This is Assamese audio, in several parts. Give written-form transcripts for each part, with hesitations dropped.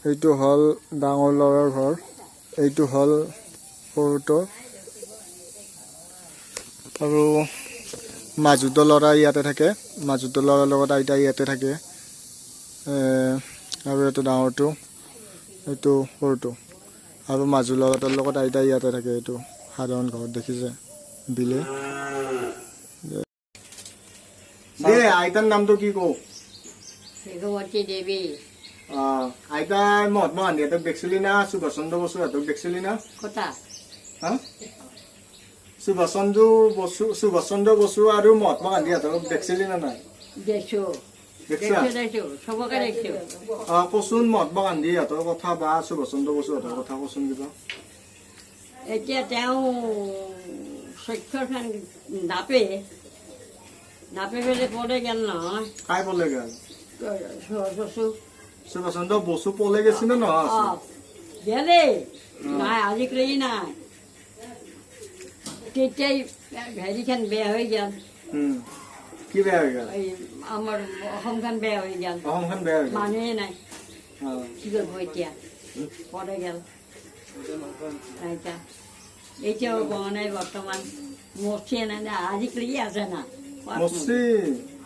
এইটো হল ডাঙৰ ল'ৰাৰ ঘৰ, এইটো হল সৰুটো, আৰু মাজুটো ল'ৰা ইয়াতে থাকে, মাজুটো ল'ৰাৰ লগত আইতা ইয়াতে থাকে, আৰু এইটো ডাঙৰটো, এইটো সৰুটো, আৰু মাজু ল'ৰাটোৰ লগত আইতা ইয়াতে থাকে। এইটো সাধাৰণ ঘৰ দেখিছে বিলে। আইতাৰ নামটো কি কওঁ? ভগৱতী দেৱী। আইতা মহাত্মা গান্ধীহঁতক দেখছিলি না? সুভাষ চন্দ্ৰ বসুহঁতক দেখছিলি না? কটা হা? সুভাষ চন্দ্ৰ বসু আৰু মহাত্মা গান্ধীহঁতক দেখছিলি না নাই? দেখছো দেখছা? দেখছো চবকে দেখছো। কচোন মহাত্মা গান্ধীহঁতৰ কথা বা সুভাষ চন্দ্ৰ বসুহঁতৰ কথা কচোন কিবা। এতিয়া তেওঁ চক্ষুখন নাপে পেলে পলে গেল নহয়। কাই পলে গেল? বসু সুভাষ চন্দ্ৰ বসু পলে গেছি না নহয়? গেলে নাই, আজিকালি নাই। তেতিয়াই হেৰিখন বেয়া হৈ গেল। কি বেয়া হৈ গেল? এই আমাৰ অসমখন বেয়া হৈ গেল, অসমখন বেয়া হৈ গেল। মানুহে নাই, কি কৰিব এতিয়া? পলে গেল আইতা। এতিয়াও পোৱা নাই বৰ্তমান, মচিয়ে নাই, আজিকালি আছে না। মচি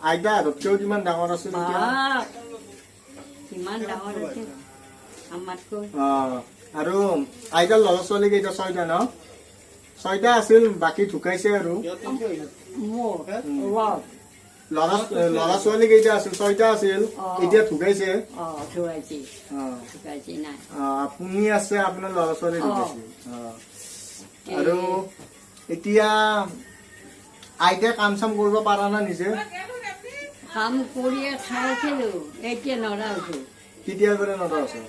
আইতা হাততকেও কিমান ডাঙৰ আছিল এতিয়া? কিমান ডাঙৰ আছে আমাতকৈ। আৰু আইতাৰ ল'ৰা ছোৱালী কেইটা? 6টা ন? 6টা আছিল, বাকী ঢুকাইছে। আৰু ল'ৰা ছোৱালী কেইটা আছিল? 6টা আছিল, এতিয়া ঢুকাইছে। আপুনি আছে, আপোনাৰ ল'ৰা ছোৱালী ঢুকাইছে। আৰু এতিয়া আইতাই কাম চাম কৰিব পাৰা না নিজে? কাম কৰিয়ে খাইছিলো, এতিয়া নৰা হৈছো। কেতিয়াৰ পৰা নৰা আছে?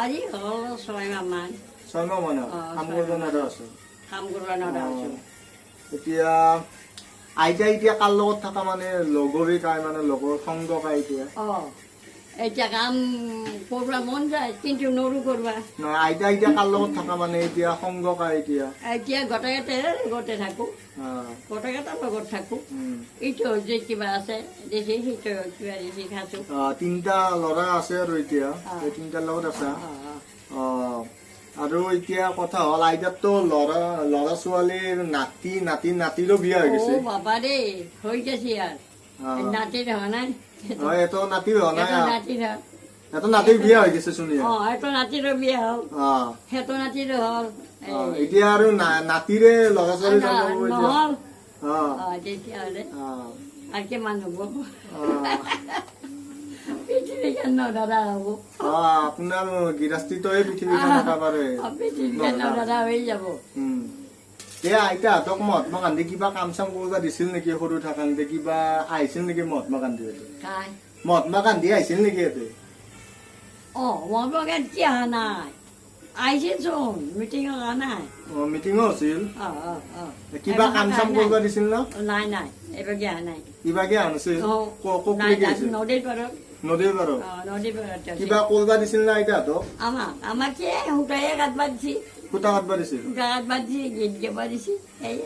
আজি হ'ল 6 মাহ মান। 6 মাহ মান কাম কৰিব নৰা আছে? কাম কৰিব নৰা হৈছো। এতিয়া আইতা এতিয়া কাৰ লগত থকা? মানে লগৰী কাই, মানে লগৰ সংগ কাই এতিয়া? এতিয়া কাম কৰিব মন যায়, কিন্তু নৰো কৰবা। নহয়, আইতা এতিয়া কাৰ লগত থকা? মানে এতিয়া সংগ কাই এতিয়া? এতিয়া গোটেইকেইটাৰ লগতে থাকো, গোটেইকেইটাৰ লগত থাকো। এইটো যে কিবা আছে দেখি, সেইটো কিবা দেখি খাইছো। 3টা ল'ৰা আছে আৰু এতিয়া এই 3টাৰ লগত আছা? আৰু এতিয়া কথা হ'ল, আইতাৰতো ল'ৰা ছোৱালীৰ নাতিৰো বিয়া হৈ গৈছে। বাবা দেই, হৈ গৈছে আৰু নাতিৰ হোৱা নাই। এটা নাতিৰ হোৱা নাই? নাতিৰ এটা নাতিৰ বিয়া হৈ গৈছে চোন। এটা নাতিৰো বিয়া হ'ল, সেইটো নাতিৰো হ'ল। এতিয়া আৰু নাতিৰে ল'ৰা ছোৱালী নহল, তেতিয়াহ'লে আৰু কিমান হ'ব? পৃথিৱীখন নধৰা হ'ব। আপোনাৰ গৃহস্থিতই পৃথিৱীখন দেখা পাৰে, পৃথিৱীখন নধৰা হৈ যাব। আইতাহঁতক মহাত্মা গান্ধী কিবা কাম চাম কৰিব দিছিল নেকি? সৰু থাকোঁতে কিবা আহিছিল নেকি মহাত্মা গান্ধী? মহাত্মা গান্ধী আহিছিল নেকি ইয়াতে? মহাত্মা গান্ধী অহা নাই, আহিছিল চোন, মিটিঙত অহা নাই। মিটিঙো হৈছিল? কিবা কাম চাম কৰিব দিছিল ন? নাই নাই, এবাগে অহা নাই। কিবাকে অহা নাছিল? নদীৰ পাৰত। নদীৰ পাৰত? নদীৰ পাৰত কিবা কৰিব দিছিল না আইতাহঁতক? আমাক কি সূতাহে কাটবা দিছিল। সূতা কাটবা দিছিল? সূতা কাটবা দিছিল, গীত গাব দিছিল।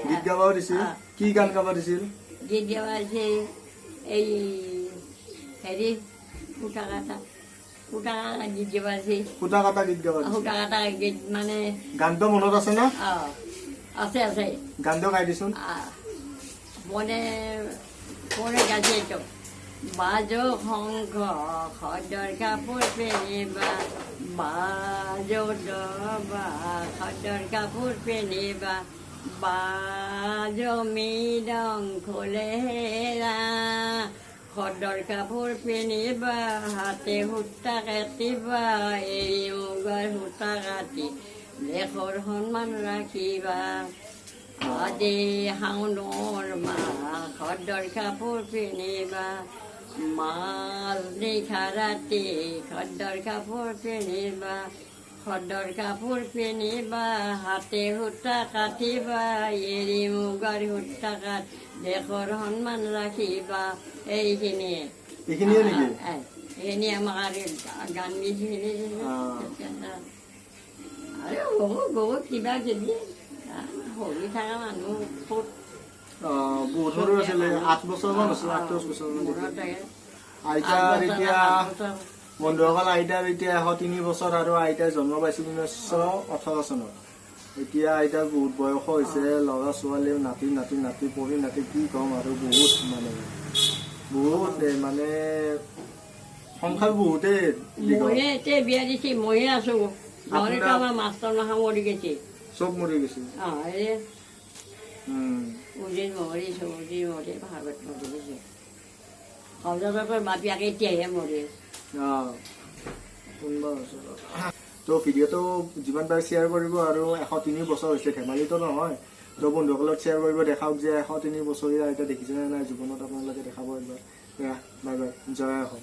গীত গাবাও দিছিল? কি গান গাব দিছিল? গীত গাব দিছিল, এই হেৰি সূতা কাটা গীত গাব দিছিল। সূতা কাটা গীত গাব দিছিল? সূতা কাটা গীত মানে গানটো মনত আছে না? আছে আছে। গানটো গাই দিছোন। মনে গাইছে এইটো। বাজো শংখ খদৰ কাপোৰ পিন্ধিবা, বাজো দবা খদৰ কাপোৰ পিন্ধিবা, বাজো মৃদং খোলে হেৰা, খদৰ কাপোৰ পিন্ধিবা, হাতে সূতা কাটিবা, এৰি মুগাৰ সূতা কাটি দেশৰ সন্মান ৰাখিবা। আদি শাওনৰ মাহ খদৰ কাপোৰ পিন্ধিবা, মাল নিশা ৰাতি খদৰ কাপোৰ পিন্ধিবা, খদৰ কাপোৰ পিন্ধিবা, হাতে সূতা কাটিবা, এৰি মুগাৰ সূতা কাট দেশৰ সন্মান ৰাখিবা। এইখিনিয়ে আমাক গান আৰু বহুত কিবা কিবি সৰি থকা মানুহ ক'ত বহুত সৰু আছিলে, 8 বছৰমান আছিল, 8-10 বছৰমান। আইতাৰ এতিয়া বন্ধুসকল আইতাৰ এতিয়া 103 বছৰ আৰু আইতাই জন্ম পাইছিল 1918 চনত। এতিয়া আইতাৰ বহুত বয়স হৈছে, ল'ৰা ছোৱালী নাতি নাতি নাতি পঢ়ি নাতি কি ক'ম আৰু বহুত মানে সংসাৰ বহুতেই ময়ে এতিয়া বিয়া দিছে, ময়ে আছো। নহ'লেতো আমাৰ মাষ্টৰ মাহা মৰি গৈছে। চব মৰি গৈছে। এই উজিৰ মৰি ভাগত মৰি গৈছে। সজাগৰ বাপিয়াকে এতিয়াহে মৰি। তো ভিডিঅ'টো যিমান পাৰে শ্বেয়াৰ কৰিব আৰু 103 বছৰ হৈছে, ধেমালিতো নহয়। তো বন্ধুসকলক শ্বেয়াৰ কৰিব, দেখাওক যে 103 বছৰীয়া আইতা দেখিছেনে নাই জীৱনত, আপোনালোকে দেখাব একবাৰ। বাই বাই, জয় অসম।